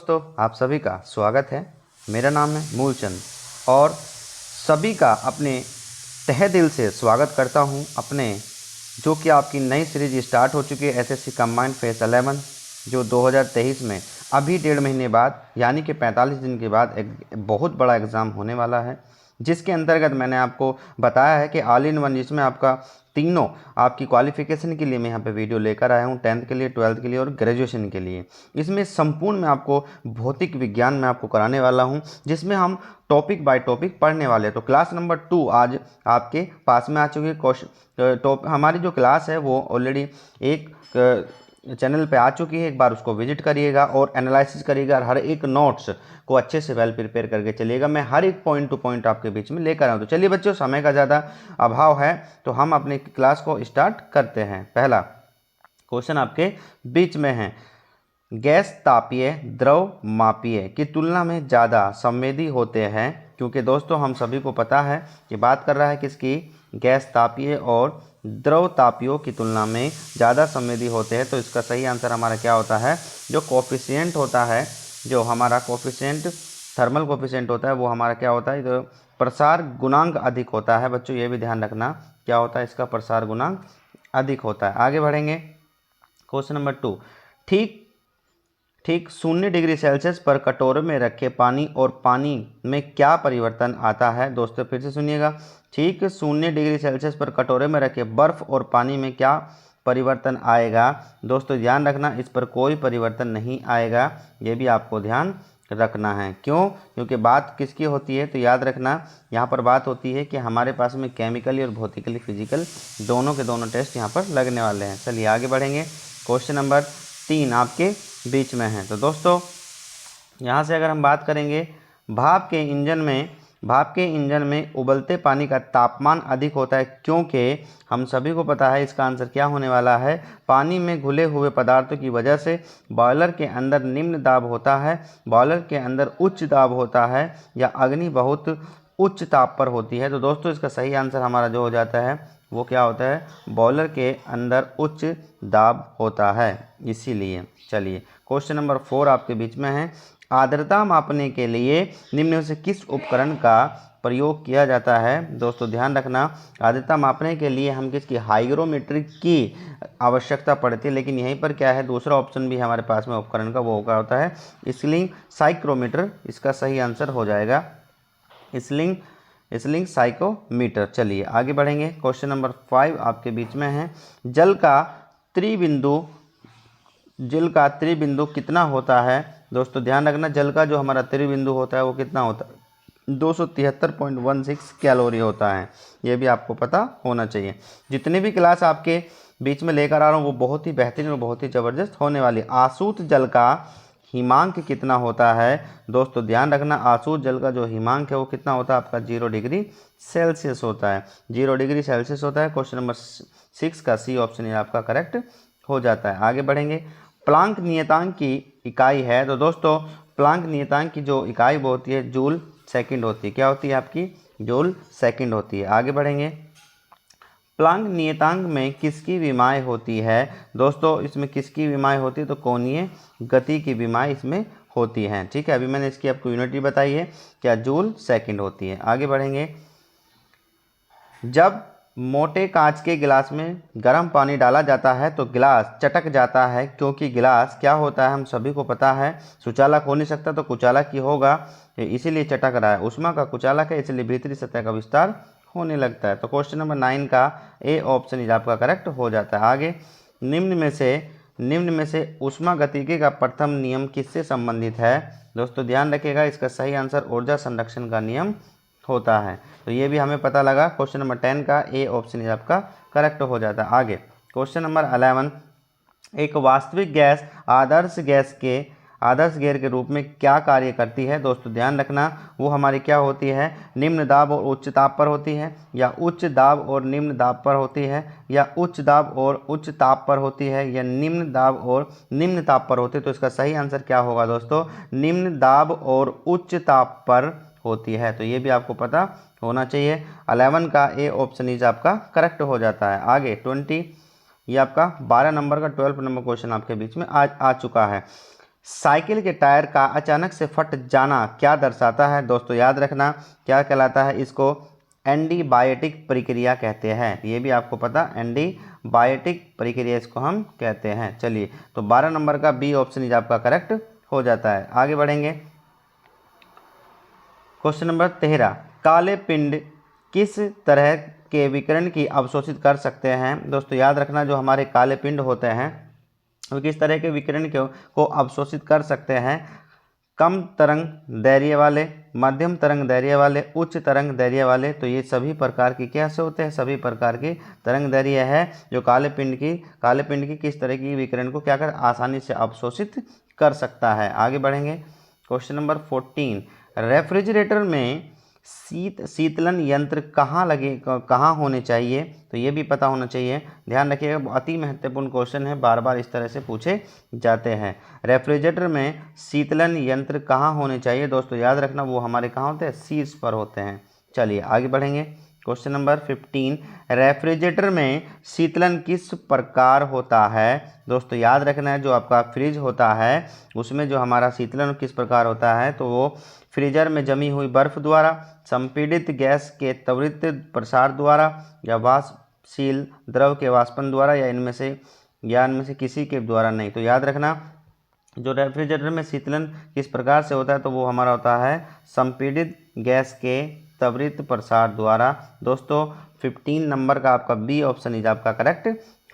दोस्तों, आप सभी का स्वागत है। मेरा नाम है मूलचंद और सभी का अपने तहे दिल से स्वागत करता हूं अपने जो कि आपकी नई सीरीज स्टार्ट हो चुकी है एसएससी कंबाइंड फेज 11 जो 2023 में अभी 1.5 महीने बाद यानी कि 45 दिन के बाद एक बहुत बड़ा एग्ज़ाम होने वाला है, जिसके अंतर्गत मैंने आपको बताया है कि ऑल इन वन, जिसमें आपका तीनों आपकी क्वालिफिकेशन के लिए मैं यहाँ पे वीडियो लेकर आया हूँ, 10th के लिए, 12th के लिए और ग्रेजुएशन के लिए। इसमें संपूर्ण मैं आपको भौतिक विज्ञान में आपको कराने वाला हूँ, जिसमें हम टॉपिक बाय टॉपिक पढ़ने वाले हैं। तो क्लास नंबर 2 आज आपके पास में आ चुकी है। हमारी जो क्लास है वो ऑलरेडी एक चैनल पे आ चुकी है। एक बार उसको विजिट करिएगा और एनालिसिस करिएगा और हर एक नोट्स को अच्छे से वेल प्रिपेयर करके चलिएगा। मैं हर एक पॉइंट टू पॉइंट आपके बीच में लेकर आऊँ। तो चलिए बच्चों, समय का ज़्यादा अभाव है तो हम अपनी क्लास को स्टार्ट करते हैं। पहला क्वेश्चन आपके बीच में है, गैस तापीय द्रव मापीय की तुलना में ज़्यादा संवेदी होते हैं। क्योंकि दोस्तों हम सभी को पता है कि बात कर रहा है किसकी, गैस तापीय और द्रव तापियों की तुलना में ज़्यादा संवेदी होते हैं। तो इसका सही आंसर हमारा क्या होता है, जो कोफिशिएंट होता है, जो हमारा कोफिशिएंट थर्मल कोफिशिएंट होता है वो हमारा क्या होता है, तो प्रसार गुणांक अधिक होता है। बच्चों ये भी ध्यान रखना, क्या होता है इसका, प्रसार गुणांक अधिक होता है। आगे बढ़ेंगे, क्वेश्चन नंबर 2, ठीक 0 डिग्री सेल्सियस पर कटोरे में रखे पानी और पानी में क्या परिवर्तन आता है। दोस्तों फिर से सुनिएगा, ठीक 0 डिग्री सेल्सियस पर कटोरे में रखे बर्फ और पानी में क्या परिवर्तन आएगा। दोस्तों ध्यान रखना, इस पर कोई परिवर्तन नहीं आएगा, ये भी आपको ध्यान रखना है। क्यों? क्योंकि बात किसकी होती है, तो याद रखना यहाँ पर बात होती है कि हमारे पास में केमिकली और भौतिकली फिजिकल दोनों के दोनों टेस्ट यहाँ पर लगने वाले हैं। चलिए आगे बढ़ेंगे, क्वेश्चन नंबर 3 आपके बीच में है। तो दोस्तों यहाँ से अगर हम बात करेंगे, भाप के इंजन में उबलते पानी का तापमान अधिक होता है, क्योंकि हम सभी को पता है इसका आंसर क्या होने वाला है, पानी में घुले हुए पदार्थों की वजह से बॉयलर के अंदर निम्न दाब होता है, बॉयलर के अंदर उच्च दाब होता है, या अग्नि बहुत उच्च ताप पर होती है। तो दोस्तों इसका सही आंसर हमारा जो हो जाता है वो क्या होता है, बॉयलर के अंदर उच्च दाब होता है, इसीलिए। चलिए क्वेश्चन नंबर 4 आपके बीच में है, आर्द्रता मापने के लिए निम्न में से किस उपकरण का प्रयोग किया जाता है। दोस्तों ध्यान रखना, आर्द्रता मापने के लिए हम किसकी, हाइग्रोमीटर की आवश्यकता पड़ती है। लेकिन यहीं पर क्या है, दूसरा ऑप्शन भी हमारे पास में उपकरण का, वो क्या होता है, स्लिंग साइक्रोमीटर। इसका सही आंसर हो जाएगा स्लिंग साइकोमीटर। चलिए आगे बढ़ेंगे, क्वेश्चन नंबर 5 आपके बीच में है, जल का त्रिबिंदु कितना होता है। दोस्तों ध्यान रखना, जल का जो हमारा त्रिबिंदु होता है वो कितना होता है, 273.16 कैलोरी होता है। ये भी आपको पता होना चाहिए। जितने भी क्लास आपके बीच में लेकर आ रहा हूँ वो बहुत ही बेहतरीन और बहुत ही ज़बरदस्त होने वाली। आसूत जल का हिमांक कितना होता है। दोस्तों ध्यान रखना, आसूत जल का जो हिमांक है वो कितना होता है आपका, 0 डिग्री सेल्सियस होता है, 0 डिग्री सेल्सियस होता है। क्वेश्चन नंबर 6 का सी ऑप्शन ये आपका करेक्ट हो जाता है। आगे बढ़ेंगे, प्लांक नियतांक की इकाई है। तो दोस्तों प्लांक नियतांक की जो इकाई वो होती है, जूल सेकंड होती है। क्या होती है आपकी, जूल सेकंड होती है। आगे बढ़ेंगे, प्लांक नियतांक में किसकी विमाएँ होती है। दोस्तों इसमें किसकी विमाएँ होती है, तो कोणीय गति की विमाएँ इसमें होती हैं। ठीक है, अभी मैंने इसकी आपको यूनिट बताई है, क्या, जूल सेकंड होती है। आगे बढ़ेंगे, जब मोटे कांच के गिलास में गर्म पानी डाला जाता है तो गिलास चटक जाता है, क्योंकि गिलास क्या होता है, हम सभी को पता है, सुचालक हो नहीं सकता तो कुचालक ही होगा, इसीलिए चटक रहा है। ऊष्मा का कुचालक है, इसलिए भीतरी सतह का विस्तार होने लगता है। तो क्वेश्चन नंबर 9 का ए ऑप्शन आपका करेक्ट हो जाता है। आगे, निम्न में से ऊष्मागतिकी का प्रथम नियम किससे संबंधित है। दोस्तों ध्यान रखिएगा, इसका सही आंसर ऊर्जा संरक्षण का नियम होता है। तो ये भी हमें पता लगा। क्वेश्चन नंबर 10 का ए ऑप्शन आपका करेक्ट हो जाता है। आगे क्वेश्चन नंबर 11, एक वास्तविक गैस आदर्श गैस के रूप में क्या कार्य करती है। दोस्तों ध्यान रखना, वो हमारी क्या होती है, निम्न दाब और उच्च ताप पर होती है, या उच्च दाब और निम्न दाब पर होती है, या उच्च दाब और उच्च ताप पर होती है, या निम्न दाब और निम्न ताप पर होती है। तो इसका सही आंसर क्या होगा दोस्तों, निम्न दाब और उच्च ताप पर होती है। तो ये भी आपको पता होना चाहिए। 11 का ए ऑप्शन इज आपका करेक्ट हो जाता है। आगे 20, ये आपका 12 नंबर का 12 नंबर क्वेश्चन आपके बीच में आ चुका है। साइकिल के टायर का अचानक से फट जाना क्या दर्शाता है? दोस्तों याद रखना क्या कहलाता है इसको? एंटीबायोटिक प्रक्रिया कहते हैं। ये भी आपको पता, एंटीबायोटिक प्रक्रिया इसको हम कहते हैं। चलिए, तो 12 नंबर का बी ऑप्शन इज आपका करेक्ट हो जाता है। आगे बढ़ेंगे। क्वेश्चन नंबर 13, काले पिंड किस तरह के विकिरण की अवशोषित कर सकते हैं? दोस्तों याद रखना, जो हमारे काले पिंड होते हैं वो किस तरह के विकिरण को अवशोषित कर सकते हैं? कम तरंग दैर्घ्य वाले, मध्यम तरंग दैर्घ्य वाले, उच्च तरंग दैर्घ्य वाले। तो ये सभी प्रकार की क्या से होते हैं? सभी प्रकार की तरंग दैर्घ्य है जो काले पिंड की किस तरह की विकिरण को क्या कर आसानी से अवशोषित कर सकता है। आगे बढ़ेंगे। क्वेश्चन नंबर 14, रेफ्रिजरेटर में शीतलन यंत्र कहाँ होने चाहिए? तो ये भी पता होना चाहिए। ध्यान रखिएगा, अति महत्वपूर्ण क्वेश्चन है, बार बार इस तरह से पूछे जाते हैं। रेफ्रिजरेटर में शीतलन यंत्र कहाँ होने चाहिए? दोस्तों याद रखना, वो हमारे कहाँ होते हैं? शीर्ष पर होते हैं। चलिए आगे बढ़ेंगे। क्वेश्चन नंबर 15, रेफ्रिजरेटर में शीतलन किस प्रकार होता है? दोस्तों याद रखना है, जो आपका फ्रिज होता है उसमें जो हमारा शीतलन किस प्रकार होता है, तो वो फ्रीजर में जमी हुई बर्फ द्वारा, संपीड़ित गैस के त्वरित प्रसार द्वारा, या वाष्पशील द्रव के वाष्पन द्वारा, या इनमें से किसी के द्वारा नहीं। तो याद रखना, जो रेफ्रिजरेटर में शीतलन किस प्रकार से होता है, तो वो हमारा होता है संपीड़ित गैस के त्वरित प्रसार द्वारा। दोस्तों 15 नंबर का आपका बी ऑप्शन इज आपका करेक्ट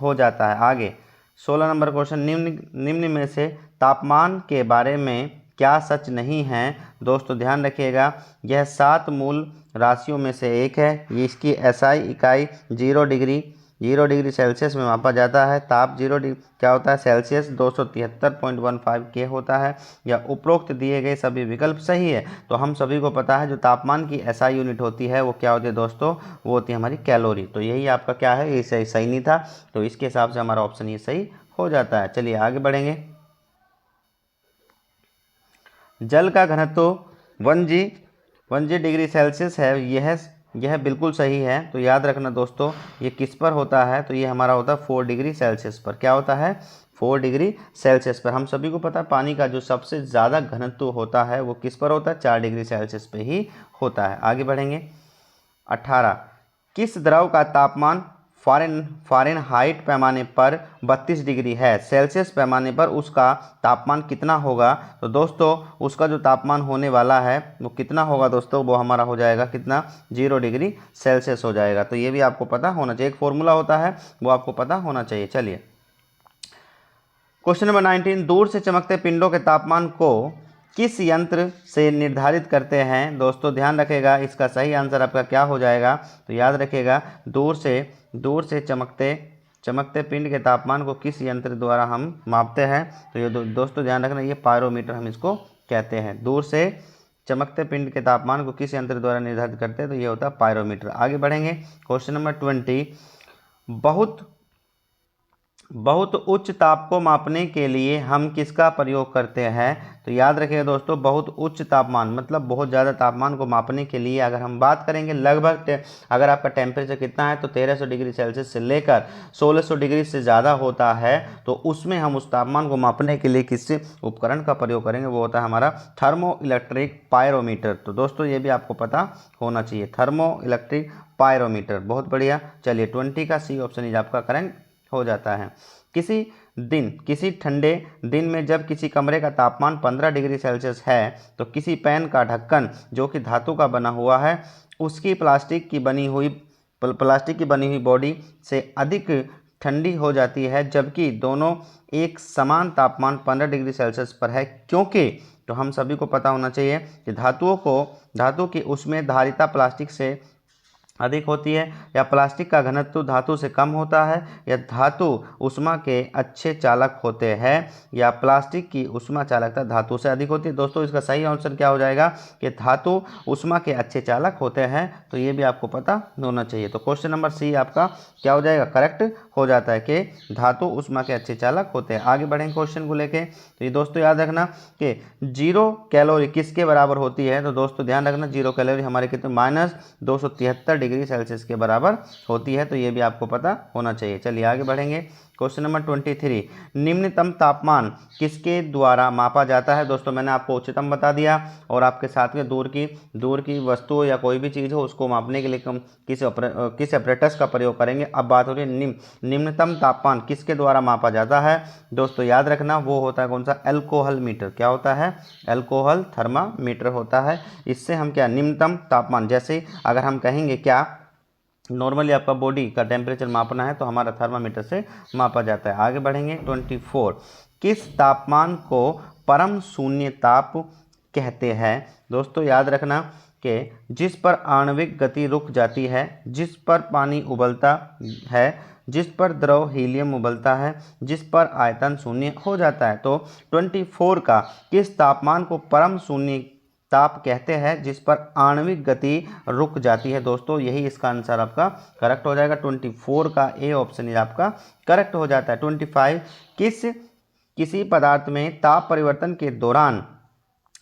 हो जाता है। आगे 16 नंबर क्वेश्चन, निम्न में से तापमान के बारे में क्या सच नहीं है? दोस्तों ध्यान रखिएगा, यह 7 मूल राशियों में से एक है। ये इसकी एसआई इकाई 0 डिग्री सेल्सियस में मापा जाता है। ताप 0 डिग्री क्या होता है? सेल्सियस 273.15 के होता है। या उपरोक्त दिए गए सभी विकल्प सही है। तो हम सभी को पता है जो तापमान की एसआई यूनिट होती है वो क्या होती है दोस्तों? वो होती है हमारी कैलोरी। तो यही आपका क्या है, ये सही नहीं था, तो इसके हिसाब से हमारा ऑप्शन ये सही हो जाता है। चलिए आगे बढ़ेंगे। जल का घनत्व 1G डिग्री सेल्सियस है, यह बिल्कुल सही है। तो याद रखना दोस्तों, ये किस पर होता है? तो ये हमारा होता है 4 डिग्री सेल्सियस पर। क्या होता है? 4 डिग्री सेल्सियस पर। हम सभी को पता है पानी का जो सबसे ज़्यादा घनत्व होता है वो किस पर होता है? 4 डिग्री सेल्सियस पे ही होता है। आगे बढ़ेंगे। 18, किस द्रव का तापमान फ़ारेनहाइट पैमाने पर 32 डिग्री है? सेल्सियस पैमाने पर उसका तापमान कितना होगा? तो दोस्तों उसका जो तापमान होने वाला है वो कितना होगा दोस्तों? वो हमारा हो जाएगा कितना? 0 डिग्री सेल्सियस हो जाएगा। तो ये भी आपको पता होना चाहिए, एक फॉर्मूला होता है वो आपको पता होना चाहिए। चलिए क्वेश्चन नंबर 19, दूर से चमकते पिंडों के तापमान को किस यंत्र से निर्धारित करते हैं? दोस्तों ध्यान रखेगा, इसका सही आंसर आपका क्या हो जाएगा? तो याद रखिएगा, दूर से चमकते पिंड के तापमान को किस यंत्र द्वारा हम मापते हैं? तो ये दोस्तों ध्यान रखना, ये पायरोमीटर हम इसको कहते हैं। दूर से चमकते पिंड के तापमान को किस यंत्र द्वारा निर्धारित करते हैं? तो ये होता है पायरोमीटर। आगे बढ़ेंगे। क्वेश्चन नंबर 20, बहुत उच्च ताप को मापने के लिए हम किसका प्रयोग करते हैं? तो याद रखिएगा दोस्तों, बहुत उच्च तापमान मतलब बहुत ज़्यादा तापमान को मापने के लिए अगर हम बात करेंगे, लगभग अगर आपका टेम्परेचर कितना है तो 1300 डिग्री सेल्सियस से लेकर 1600 डिग्री से ज़्यादा होता है, तो उसमें हम उस तापमान को मापने के लिए किस उपकरण का प्रयोग करेंगे? वो होता है हमारा थर्मो इलेक्ट्रिक पायरोमीटर। तो दोस्तों ये भी आपको पता होना चाहिए, थर्मो इलेक्ट्रिक पायरोमीटर। बहुत बढ़िया। चलिए 20 का सी ऑप्शन इज आपका करेक्ट हो जाता है। किसी ठंडे दिन में जब किसी कमरे का तापमान 15 डिग्री सेल्सियस है तो किसी पैन का ढक्कन जो कि धातु का बना हुआ है उसकी प्लास्टिक की बनी हुई बॉडी से अधिक ठंडी हो जाती है, जबकि दोनों एक समान तापमान 15 डिग्री सेल्सियस पर है। क्योंकि तो हम सभी को पता होना चाहिए कि धातु की ऊष्मधारिता प्लास्टिक से अधिक होती है, या प्लास्टिक का घनत्व धातु से कम होता है, या धातु ऊष्मा के अच्छे चालक होते हैं, या प्लास्टिक की ऊष्मा चालकता धातु से अधिक होती है। दोस्तों इसका सही आंसर क्या हो जाएगा कि धातु ऊष्मा के अच्छे चालक होते हैं। तो ये भी आपको पता होना चाहिए। तो क्वेश्चन नंबर सी आपका क्या हो जाएगा? करेक्ट हो जाता है कि धातु ऊष्मा के अच्छे चालक होते हैं। आगे बढ़ेंगे क्वेश्चन को लेके। तो ये दोस्तों याद रखना कि 0 कैलोरी किसके बराबर होती है? तो दोस्तों ध्यान रखना 0 कैलोरी हमारे कितने? -273 डिग्री सेल्सियस के बराबर होती है। तो ये भी आपको पता होना चाहिए। चलिए आगे बढ़ेंगे। क्वेश्चन नंबर 23, निम्नतम तापमान किसके द्वारा मापा जाता है। दोस्तों मैंने आपको उच्चतम बता दिया और आपके साथ में दूर की वस्तु या कोई भी चीज़ हो उसको मापने के लिए हम किस ऑपरेटर्स का प्रयोग करेंगे। अब बात हो रही है निम्नतम तापमान किसके द्वारा मापा जाता है। दोस्तों याद रखना वो होता है कौन सा, एल्कोहल मीटर। क्या होता है, एल्कोहल थर्मामीटर होता है। इससे हम क्या निम्नतम तापमान, जैसे अगर हम कहेंगे क्या नॉर्मली आपका बॉडी का टेम्परेचर मापना है तो हमारा थर्मामीटर से मापा जाता है। आगे बढ़ेंगे 24, किस तापमान को परम शून्य ताप कहते हैं। दोस्तों याद रखना कि जिस पर आणविक गति रुक जाती है, जिस पर पानी उबलता है, जिस पर द्रव हीलियम उबलता है, जिस पर आयतन शून्य हो जाता है। तो 24 का किस तापमान को परम शून्य ताप कहते हैं जिस पर आणविक गति रुक जाती है। दोस्तों यही इसका आंसर आपका करेक्ट हो जाएगा। 24 का ए ऑप्शन आपका करेक्ट हो जाता है। 25, किसी पदार्थ में ताप परिवर्तन के दौरान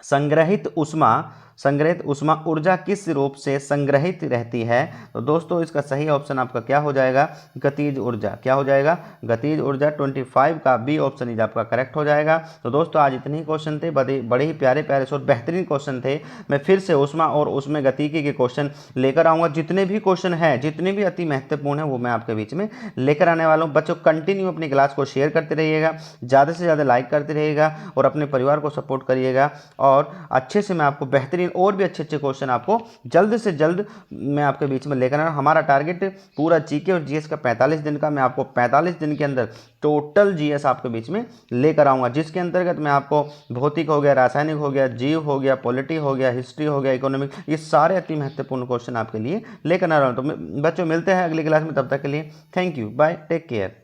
संग्रहित ऊष्मा ऊर्जा किस रूप से संग्रहित रहती है। तो दोस्तों इसका सही ऑप्शन आपका क्या हो जाएगा, गतिज ऊर्जा। क्या हो जाएगा, गतिज ऊर्जा। 25 का बी ऑप्शन इज आपका करेक्ट हो जाएगा। तो दोस्तों आज इतने ही क्वेश्चन थे, बड़े ही प्यारे से और बेहतरीन क्वेश्चन थे। मैं फिर से ऊष्मा और उसमें गतिकी के क्वेश्चन लेकर आऊँगा। जितने भी क्वेश्चन हैं, जितने भी अति महत्वपूर्ण है वो मैं आपके बीच में लेकर आने वाला हूँ। बच्चों कंटिन्यू अपनी क्लास को शेयर करते रहिएगा, ज़्यादा से ज़्यादा लाइक करते रहिएगा और अपने परिवार को सपोर्ट करिएगा। और अच्छे से मैं आपको बेहतरीन और भी अच्छे क्वेश्चन आपको जल्द से जल्द मैं आपके बीच में लेकर आना। हमारा टारगेट पूरा जीके और जीएस का 45 दिन का, मैं आपको 45 दिन के अंदर टोटल जीएस आपके बीच में लेकर आऊँगा, जिसके अंतर्गत मैं आपको भौतिक हो गया, रासायनिक हो गया, जीव हो गया, पॉलिटी हो गया, हिस्ट्री हो गया, इकोनॉमिक, ये सारे अति महत्वपूर्ण क्वेश्चन आपके लिए लेकर आ रहा हूँ। तो बच्चों मिलते हैं अगली क्लास में, तब तक के लिए thank you, bye, take care.